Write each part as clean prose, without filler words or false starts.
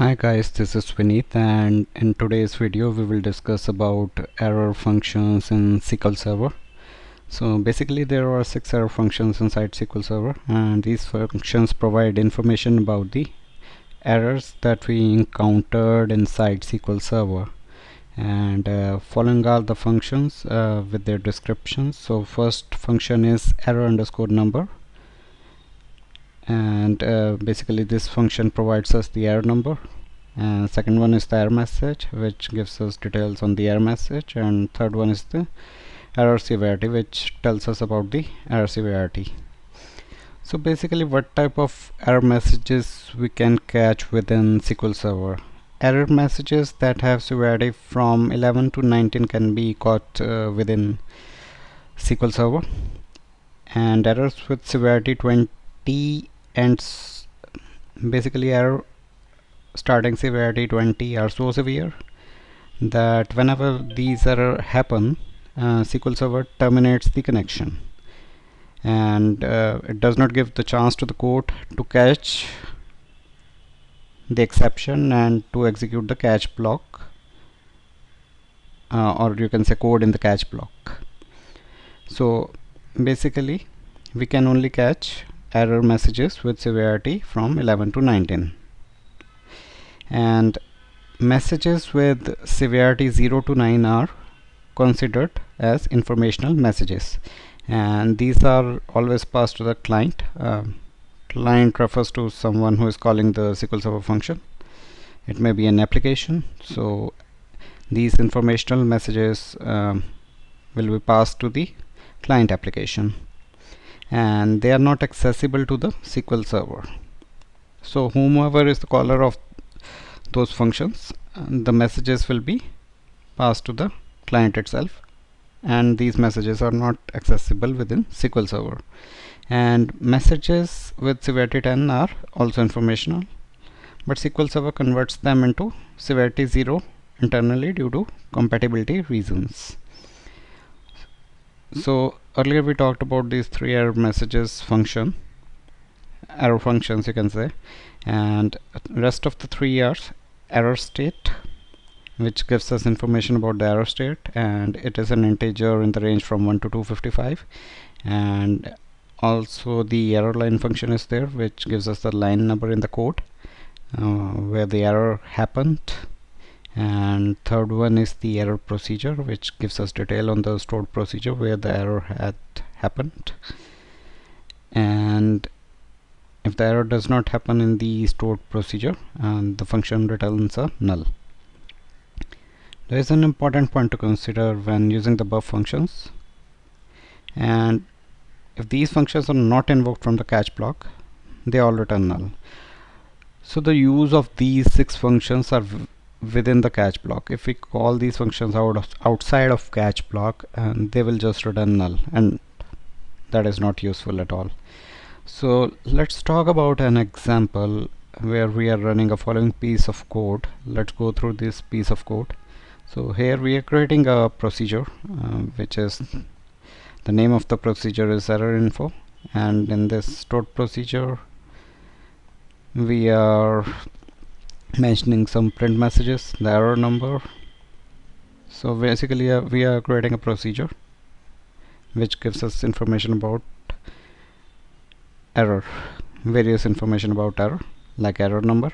Hi guys, this is Vineet, and in today's video we will discuss about error functions in SQL Server. So basically there are 6 error functions inside SQL Server, and these functions provide information about the errors that we encountered inside SQL Server, and following all the functions with their descriptions. So first function is error underscore number, and basically this function provides us the error number. And second one is the error message, which gives us details on the error message, and third one is the error severity, which tells us about the error severity. So basically what type of error messages we can catch within SQL Server. Error messages that have severity from 11 to 19 can be caught within SQL Server, and errors with severity 20 and basically error starting severity 20 are so severe that whenever these error happen, SQL Server terminates the connection, and it does not give the chance to the code to catch the exception and to execute the catch block, or you can say code in the catch block. So basically we can only catch error messages with severity from 11 to 19, and messages with severity 0 to 9 are considered as informational messages, and these are always passed to the client. Client refers to someone who is calling the SQL Server function. It may be an application, so these informational messages will be passed to the client application, and they are not accessible to the SQL Server. So whomever is the caller of those functions, the messages will be passed to the client itself, and these messages are not accessible within SQL Server. And messages with severity 10 are also informational, but SQL Server converts them into severity 0 internally due to compatibility reasons. So earlier we talked about these 3 error messages error functions you can say, and rest of the 3 are error state, which gives us information about the error state, and it is an integer in the range from 1 to 255. And also the error line function is there, which gives us the line number in the code where the error happened. And third one is the error procedure, which gives us detail on the stored procedure where the error had happened, and if the error does not happen in the stored procedure, the function returns a null. There is an important point to consider when using the above functions, and if these functions are not invoked from the catch block, they all return null. So the use of these 6 functions are within the catch block. If we call these functions outside of catch block, and they will just return null, and that is not useful at all. So let's talk about an example where we are running a following piece of code. Let's go through this piece of code. So here we are creating a procedure, which is the name of the procedure is error info, and in this stored procedure we are mentioning some print messages, the error number. So basically we are creating a procedure which gives us information about error, various information about error, like error number.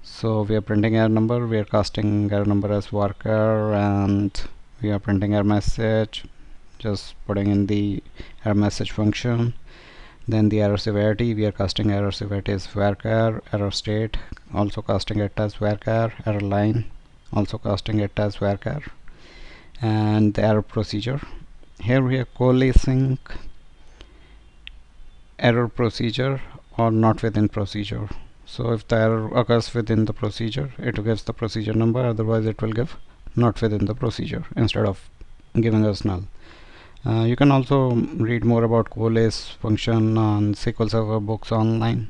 So we are printing error number, we are casting error number as worker, and we are printing error message, just putting in the error message function. Then the error severity, we are casting error severity as worker. Error state, also casting it as worker. Error line, also casting it as worker. And the error procedure, here we are coalescing error procedure or not within procedure. So if the error occurs within the procedure, it gives the procedure number, otherwise it will give not within the procedure instead of giving us null. You can also read more about coalesce function on SQL Server books online,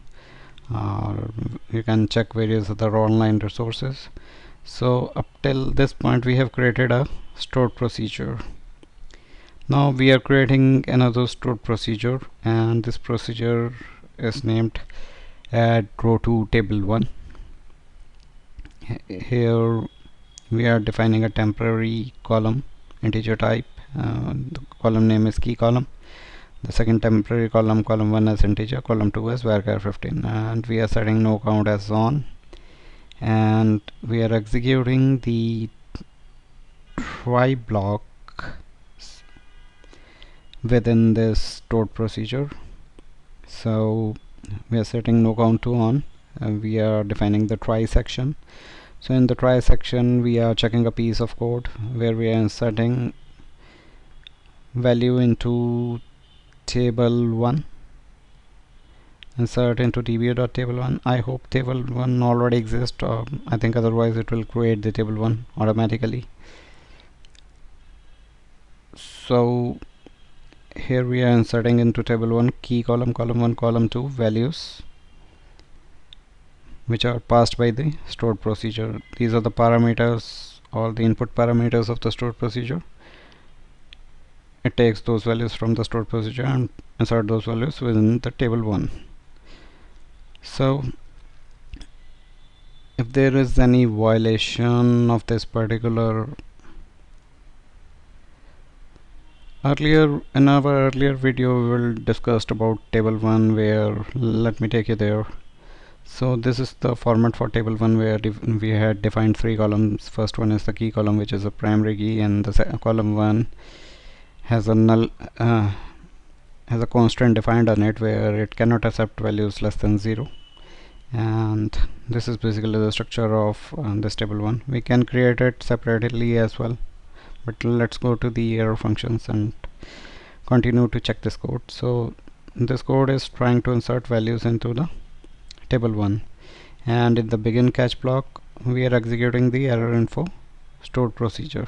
or you can check various other online resources. So up till this point we have created a stored procedure. Now we are creating another stored procedure, and this procedure is named add row to table 1. here we are defining a temporary column integer type. The column name is key column. The second temporary column, column 1 as integer, column 2 as varchar 15, and we are setting no count as on, and we are executing the try block within this stored procedure. So we are setting no count to on, and we are defining the try section. So in the try section we are checking a piece of code where we are inserting value into table 1, insert into dbo.table1. I hope table 1 already exists, I think otherwise it will create the table 1 automatically. So here we are inserting into table 1 key column, column 1, column 2 values which are passed by the stored procedure. These are the parameters, all the input parameters of the stored procedure. It takes those values from the stored procedure and insert those values within the table 1. So if there is any violation of this particular, in our earlier video we will discussed about table 1, where let me take you there. So this is the format for table 1, where we had defined 3 columns. First one is the key column, which is a primary key, and the column 1 has a null has a constant defined on it where it cannot accept values less than 0. And this is basically the structure of this table 1. We can create it separately as well, but let's go to the error functions and continue to check this code. So this code is trying to insert values into the table 1, and in the begin catch block we are executing the error info stored procedure,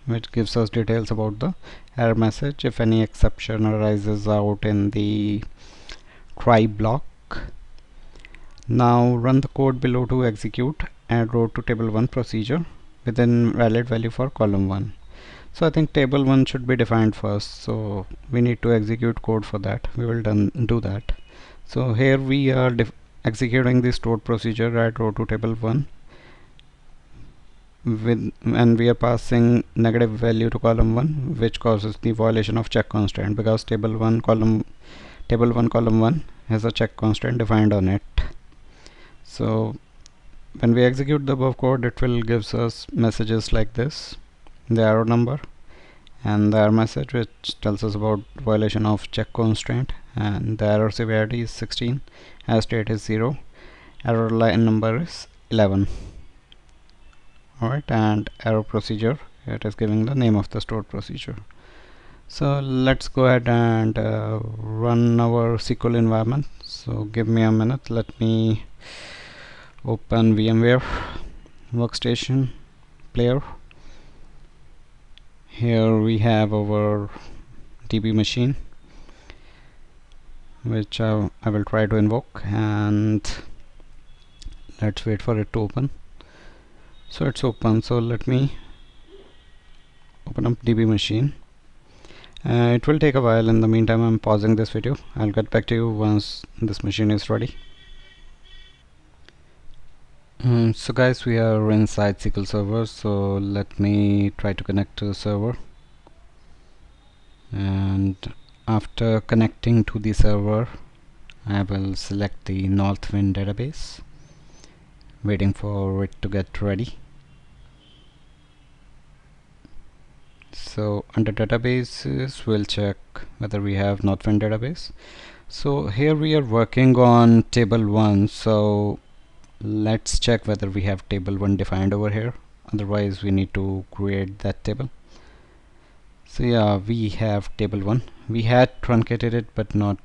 which gives us details about the error message if any exception arises out in the try block. Now run the code below to execute add row to table 1 procedure within valid value for column 1. So I think table 1 should be defined first, so we need to execute code for that. We will do that. So here we are executing the stored procedure add row to table 1 and we are passing negative value to column 1, which causes the violation of check constant, because table 1 column 1 has a check constant defined on it. So when we execute the above code, it will gives us messages like this: the error number and the error message, which tells us about violation of check constraint, and the error severity is 16, error state is 0, error line number is 11. Alright, and error procedure, it is giving the name of the stored procedure. So let's go ahead and run our SQL environment. So give me a minute, let me open VMware workstation player. Here we have our DB machine, which I will try to invoke, and let's wait for it to open. So it's open, so let me open up DB machine. It will take a while. In the meantime, I'm pausing this video. I'll get back to you once this machine is ready. So guys, we are inside SQL Server, so let me try to connect to the server. And after connecting to the server, I will select the Northwind database, waiting for it to get ready. So under databases, we'll check whether we have Northwind database. So here we are working on table 1, so let's check whether we have table 1 defined over here. Otherwise we need to create that table. So yeah, we have table 1. We had truncated it but not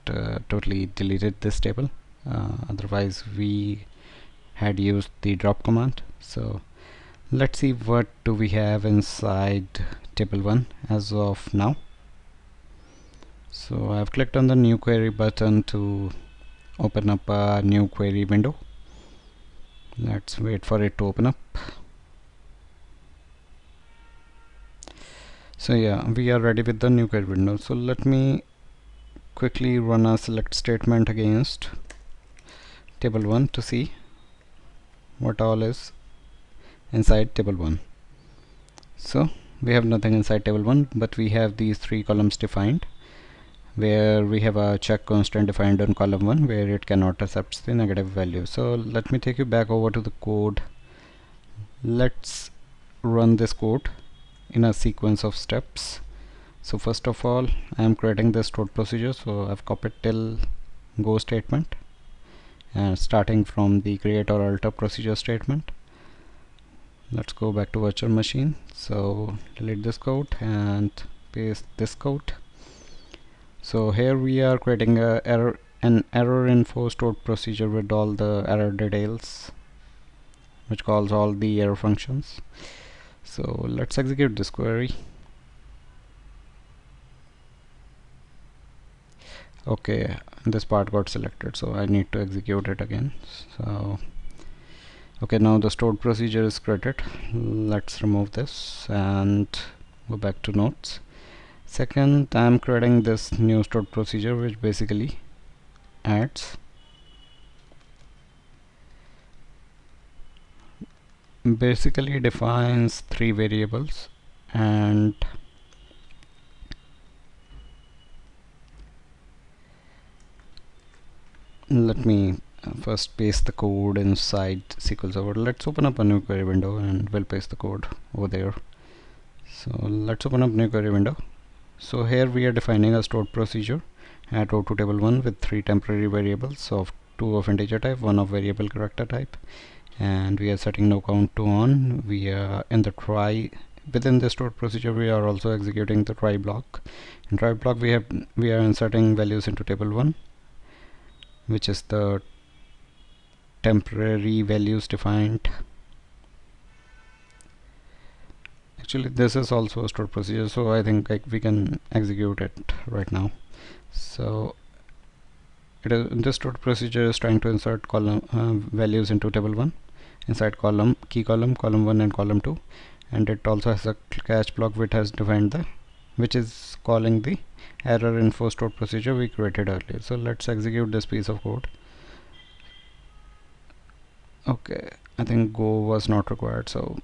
totally deleted this table. Otherwise we had used the drop command. So let's see what do we have inside table 1 as of now. So I've clicked on the new query button to open up a new query window. Let's wait for it to open up. So yeah, we are ready with the new query window. So let me quickly run a select statement against table 1 to see what all is inside table 1. So we have nothing inside table 1, but we have these 3 columns defined, where we have a check constant defined on column 1 where it cannot accept the negative value. So let me take you back over to the code. Let's run this code in a sequence of steps. So first of all, I am creating the stored procedure, so I've copied till go statement and starting from the create or alter procedure statement. Let's go back to virtual machine, so delete this code and paste this code. So here we are creating an error info stored procedure with all the error details, which calls all the error functions. So let's execute this query. Okay, this part got selected, so I need to execute it again. So okay, now the stored procedure is created. Let's remove this and go back to notes. Second, I am creating this new stored procedure, which basically defines 3 variables, and let me first paste the code inside SQL Server. Let's open up a new query window and we'll paste the code over there. So let's open up new query window. So here we are defining a stored procedure at row to table 1 with 3 temporary variables of 2 of integer type, 1 of variable character type, and we are setting no count to on. We are in the try. Within the stored procedure we are also executing the try block. In try block we are inserting values into table 1, which is the temporary values defined. Actually this is also a stored procedure, so I think we can execute it right now. So this stored procedure is trying to insert column values into table 1 inside key column 1 and column 2, and it also has a catch block which is calling the error info stored procedure we created earlier. So let's execute this piece of code. Okay, I think go was not required, so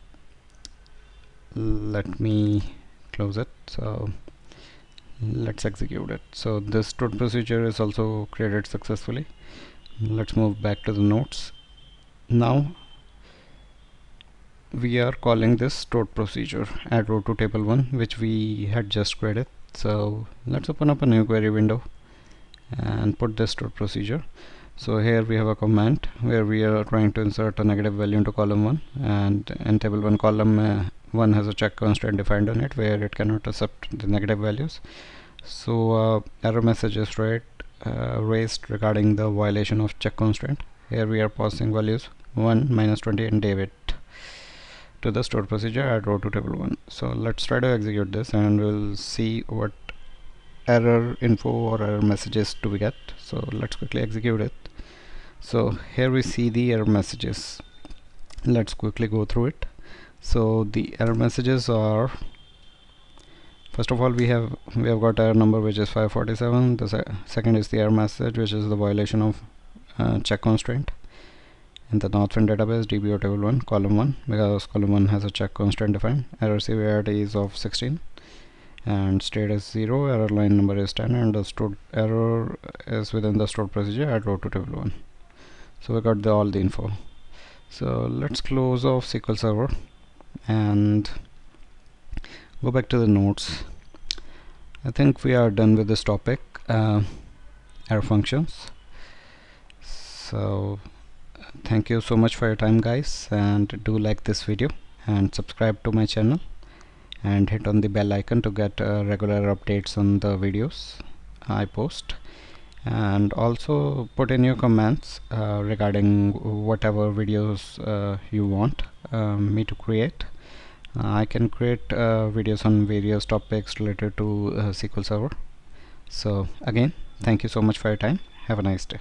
let me close it. So let's execute it. So this stored procedure is also created successfully. Let's move back to the notes. Now we are calling this stored procedure add row to table 1, which we had just created. So let's open up a new query window and put this stored procedure. So here we have a command where we are trying to insert a negative value into column 1, and in table 1 column 1 has a check constant defined on it where it cannot accept the negative values. So error message is raised regarding the violation of check constant. Here we are passing values 1, -20 and David to the stored procedure add row to table 1. So let's try to execute this and we'll see what error info or error messages do we get. So let's quickly execute it. So here we see the error messages. Let's quickly go through it. So the error messages are, first of all, we have got error number, which is 547. The second is the error message, which is the violation of check constraint in the Northwind database DBO table 1 column 1, because column 1 has a check constant defined. Error severity is of 16 and state is 0. Error line number is 10, and the stored error is within the stored procedure add row to table 1. So we got all the info. So let's close off SQL Server and go back to the notes. I think we are done with this topic, error functions. So thank you so much for your time, guys, and do like this video and subscribe to my channel and hit on the bell icon to get regular updates on the videos I post, and also put in your comments regarding whatever videos you want me to create. I can create videos on various topics related to SQL Server. So again, thank you so much for your time. Have a nice day.